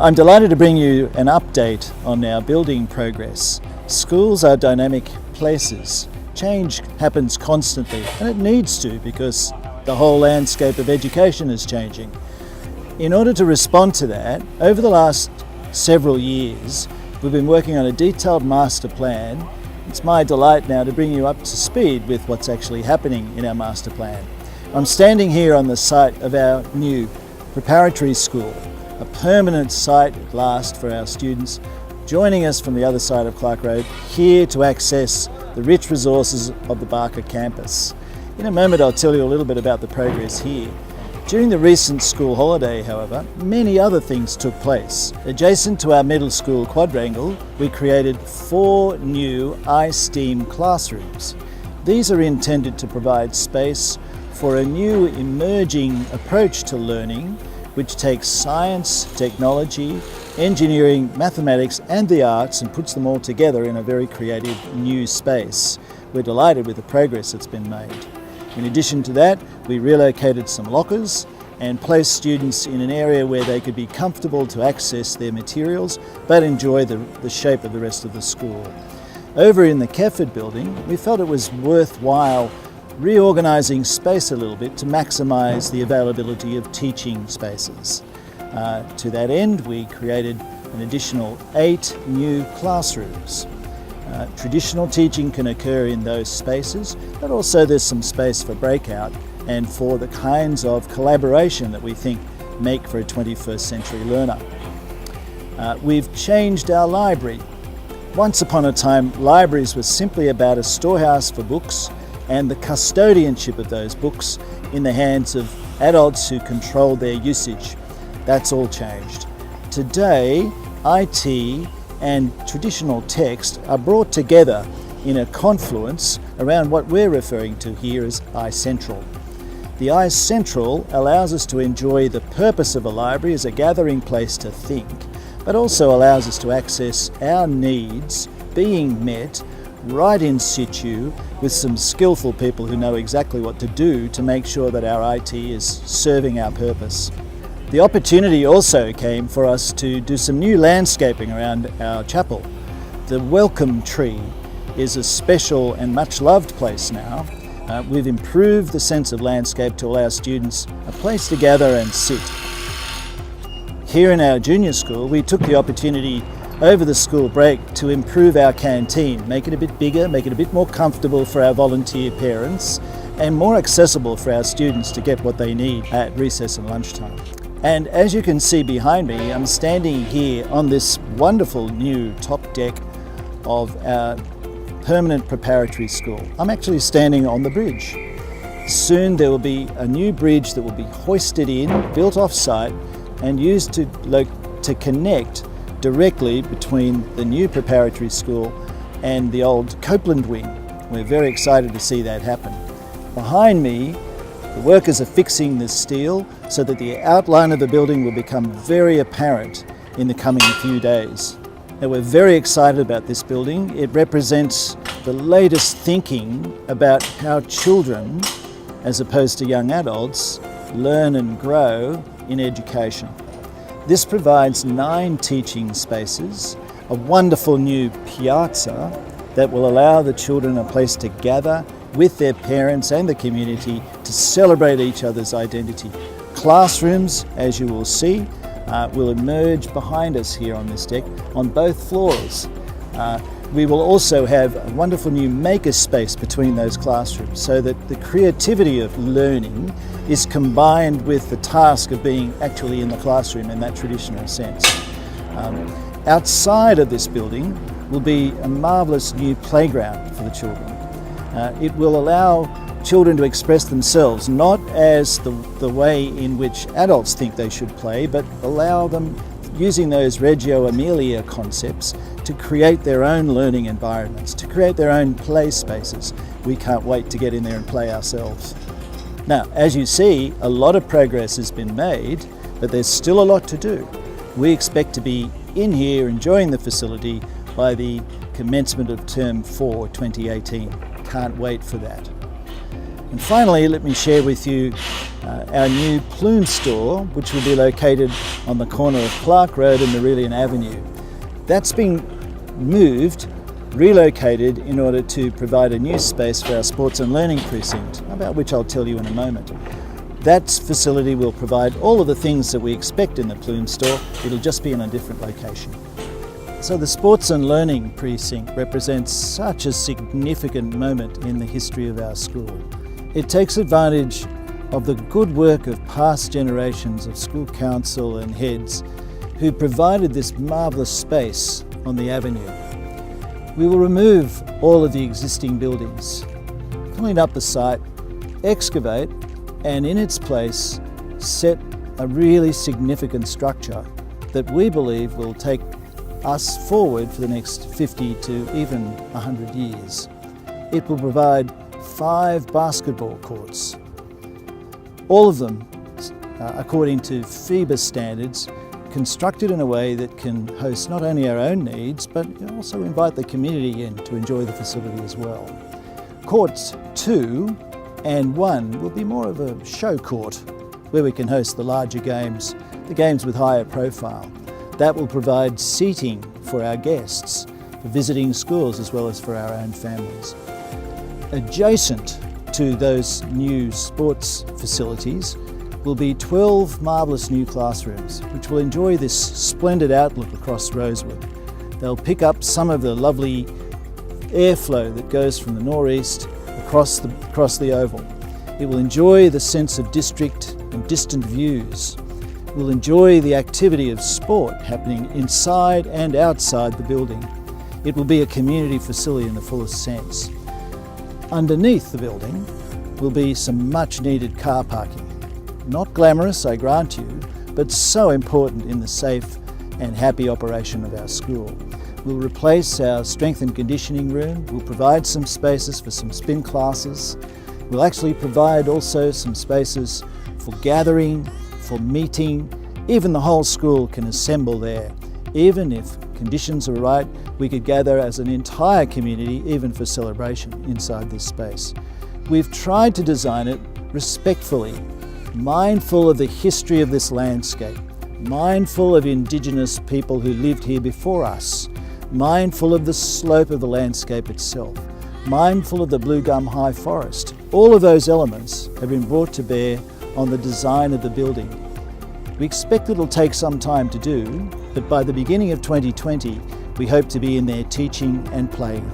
I'm delighted to bring you an update on our building progress. Schools are dynamic places. Change happens constantly, and it needs to, because the whole landscape of education is changing. In order to respond to that, over the last several years, we've been working on a detailed master plan. It's my delight now to bring you up to speed with what's actually happening in our master plan. I'm standing here on the site of our new preparatory school, a permanent site at last for our students, joining us from the other side of Clark Road, here to access the rich resources of the Barker campus. In a moment I'll tell you a little bit about the progress here. During the recent school holiday, however, many other things took place. Adjacent to our middle school quadrangle, we created 4 new iSTEAM classrooms. These are intended to provide space for a new emerging approach to learning, which takes science, technology, engineering, mathematics and the arts and puts them all together in a very creative new space. We're delighted with the progress that's been made. In addition to that, we relocated some lockers and placed students in an area where they could be comfortable to access their materials but enjoy the shape of the rest of the school. Over in the Kefford building, we felt it was worthwhile reorganising space a little bit to maximise the availability of teaching spaces. To that end, we created an additional 8 new classrooms. Traditional teaching can occur in those spaces, but also there's some space for breakout and for the kinds of collaboration that we think make for a 21st century learner. We've changed our library. Once upon a time, libraries were simply about a storehouse for books and the custodianship of those books in the hands of adults who controlled their usage. That's all changed. Today, IT and traditional text are brought together in a confluence around what we're referring to here as iCentral. The iCentral allows us to enjoy the purpose of a library as a gathering place to think, but also allows us to access our needs being met right in situ with some skillful people who know exactly what to do to make sure that our IT is serving our purpose. The opportunity also came for us to do some new landscaping around our chapel. The welcome tree is a special and much loved place now. We've improved the sense of landscape to allow students a place to gather and sit. Here in our junior school, we took the opportunity over the school break to improve our canteen, make it a bit bigger, make it a bit more comfortable for our volunteer parents and more accessible for our students to get what they need at recess and lunchtime. And as you can see behind me, I'm standing here on this wonderful new top deck of our permanent preparatory school. I'm actually standing on the bridge. Soon there will be a new bridge that will be hoisted in, built off-site and used to connect directly between the new preparatory school and the old Copeland wing. We're very excited to see that happen. Behind me, the workers are fixing the steel so that the outline of the building will become very apparent in the coming few days. Now, we're very excited about this building. It represents the latest thinking about how children, as opposed to young adults, learn and grow in education. This provides 9 teaching spaces, a wonderful new piazza that will allow the children a place to gather with their parents and the community to celebrate each other's identity. Classrooms, as you will see, will emerge behind us here on this deck on both floors. We will also have a wonderful new maker space between those classrooms so that the creativity of learning is combined with the task of being actually in the classroom in that traditional sense. Outside of this building will be a marvellous new playground for the children. It will allow children to express themselves, not as the way in which adults think they should play, but allow them, using those Reggio Emilia concepts, to create their own learning environments, to create their own play spaces. We can't wait to get in there and play ourselves. Now, as you see, a lot of progress has been made, but there's still a lot to do. We expect to be in here enjoying the facility by the commencement of Term 4 2018. Can't wait for that. And finally, let me share with you our new Plume store, which will be located on the corner of Clark Road and Marillion Avenue. That's been relocated in order to provide a new space for our sports and learning precinct, about which I'll tell you in a moment. That facility will provide all of the things that we expect in the Plume store. It'll just be in a different location. So the sports and learning precinct represents such a significant moment in the history of our school. It takes advantage of the good work of past generations of school council and heads who provided this marvellous space on the avenue. We will remove all of the existing buildings, clean up the site, excavate, and in its place set a really significant structure that we believe will take us forward for the next 50 to even 100 years. It will provide 5 basketball courts, all of them according to FIBA standards, constructed in a way that can host not only our own needs but also invite the community in to enjoy the facility as well. Courts 2 and 1 will be more of a show court where we can host the larger games, the games with higher profile. That will provide seating for our guests, for visiting schools as well as for our own families. Adjacent to those new sports facilities will be 12 marvellous new classrooms which will enjoy this splendid outlook across Rosewood. They'll pick up some of the lovely airflow that goes from the northeast across the oval. It will enjoy the sense of district and distant views. It will enjoy the activity of sport happening inside and outside the building. It will be a community facility in the fullest sense. Underneath the building will be some much needed car parking. Not glamorous, I grant you, but so important in the safe and happy operation of our school. We'll replace our strength and conditioning room. We'll provide some spaces for some spin classes. We'll actually provide also some spaces for gathering, for meeting. Even the whole school can assemble there. Even if conditions are right, we could gather as an entire community, even for celebration, inside this space. We've tried to design it respectfully, mindful of the history of this landscape, mindful of Indigenous people who lived here before us, mindful of the slope of the landscape itself, mindful of the blue gum high forest. All of those elements have been brought to bear on the design of the building. We expect it'll take some time to do, but by the beginning of 2020, we hope to be in there teaching and playing.